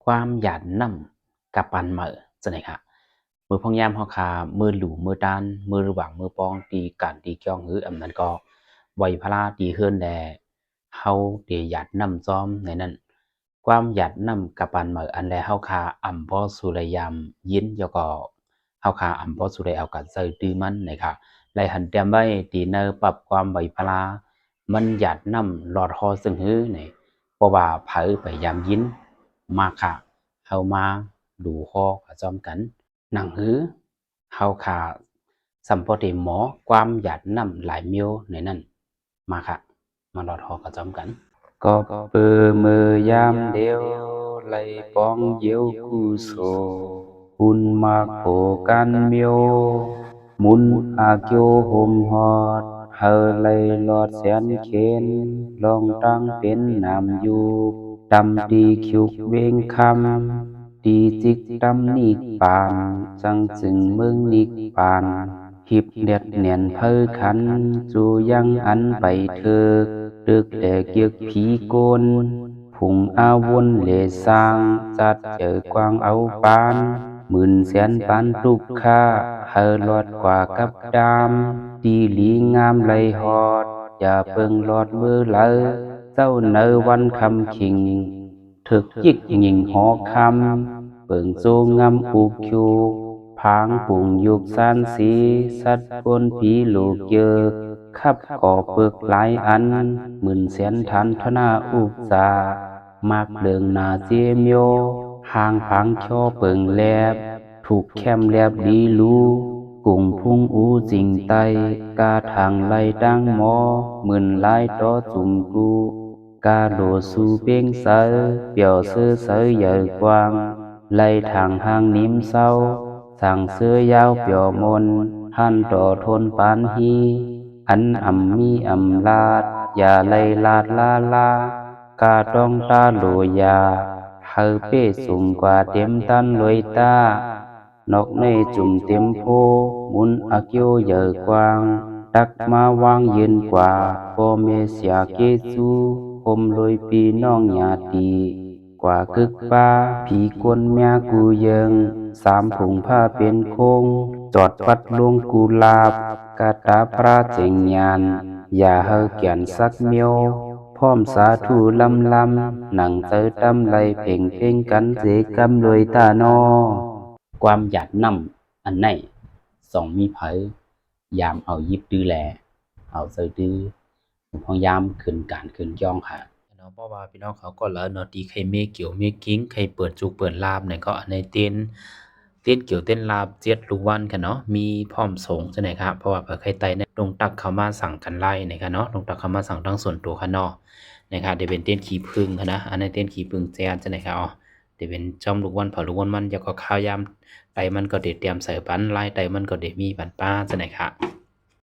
ความหยาดน้ำกับปันเหมือจะไหนครับมือพองยามเฮาคามือหลู่มือด้านมือระหว่างมือปองตีกันตีเกี่ยวหืออำนั้นก็ไวพลาตีเฮือนแลเฮาเดียหยาดน้ำซ้อมในนั้นความหยาดน้ำกับปันเหมืออันแลเฮาคาอำบ่สุรยามยินยก็เฮาคาอำบ่สุรเอากันใส่ตื้อมันนะครับไลหันเตรียมไว้ตีเนอปรับความไวพลามันหยาดน้ำหลอดฮอซึ่งหื้อนี่เพราะว่าเผอไปยามยินมาค่ะเฮามาดูฮอกับจอมกันหนังหื้อเฮาขาสัมปติหมอความหยาดน้ำหลายเมียวในนั้นมาค่ะมาหลอดฮอกับจอมกันก็เปือมือยามเดียวไลปองเยียวกูโซหุ่นมาโขกันเมียวมุนอาเกียวโฮมฮอดเฮอไลลอดแสนเข็นลองตั้งเป็นนามอยู่ดำดีคิวเวงคำดีจิกดำนิกปานจังจึงเมืองนิกปานหิบเด็ดเนียนเพ้อขันจูยังอันไปเถิกดึกแต่เกียกผีโกนผุงอาวนเลสร้างจัดเจอกวางเอาปานหมื่นแสนปานตุกค่าเฮอลอดกว่ากับดามดีหลีงามไหลหอดอย่าเปิงลอดมือเลอเจ้าเนอวันคำคิงถึกยิกหญิงหอคำเปิงโจงามอุกคิวพางปุ่งยุกสานสีสัดปนผีลูกเยอะขับก่อเปึกหลายอันหมื่นแสนทันทนาอุกษามากเดิงนาเจเมียวห่างพังช่อเปิงแลบถูกแคมแลบดีลูกุ่งพุ่งอูจิงไตกาทางไล่ดังหมอหมื่นหลายต่อจุ่มกูกาโดสูเป้งเสอเปี่ยวเสื้อเสยใหญ่กว้างไล่ทางห้างนิ่มเศร้าสั่งเสื้อยาวเปี่ยวมนท่านต่อทนปานฮีอันอำมีอำลาดอย่าไล่ลาดลาลากาต้องตาโลยาเฮอเป้สูงกว่าเต็มตันลอยตานกในจุ่มเต็มโพมุนอาเกียวใหญ่กว้างดักมาวางยืนกว่าพ่อเมเสียเกจูคมลอยปีน้องญาติกว่ากึกป้าผีกวนแม่กูเยิงสามผงผ้าเป็นโคงจอดปัดลงกูลาบกาตาพระเจงยานอย่าเฮอเกียนสักเมียวพร้อมสาธุลำลำหนังเจอตำไหลเพ่งเพ่งกันเสกำลอยตานอความหยาดน้ำอันไหนสองมีเผยยามเอายิบดื้อแลเอาเจอดื้อพยายามขึ้นการขึ้นย่องค่ะเนาะเพราะว่าพี่น้องเขาก็แล้วเนาะตีใครเมเกี่ยวเมกิ้งใครเปิดจุกเปิดลาบเนี่ยก็ในเต้นเกี่ยวเต้นลาบเจ็ดลูกวันกันเนาะมีพร้อมสงใช่ไหมครับเพราะว่าเผื่อใครไตเนี่ยลงตักเขามาสั่งกันไล่นะครับเนาะลงตักเขามาสั่งทั้งส่วนตัวค่ะเนาะนะครับเดี๋ยวเป็นเต้นขี้พึ่งค่ะนะอันนี้เต้นขี้พึ่งแจ๊ดใช่ไหมครับอ๋อเดี๋ยวเป็นจอมลูกวันเผาลูกวันมันจะก็ข้าวยำไตมันก็เด็ดเตรียมใส่ปันไล่ไตมันก็เด็ดมีปันป้าใช่ไหมครับ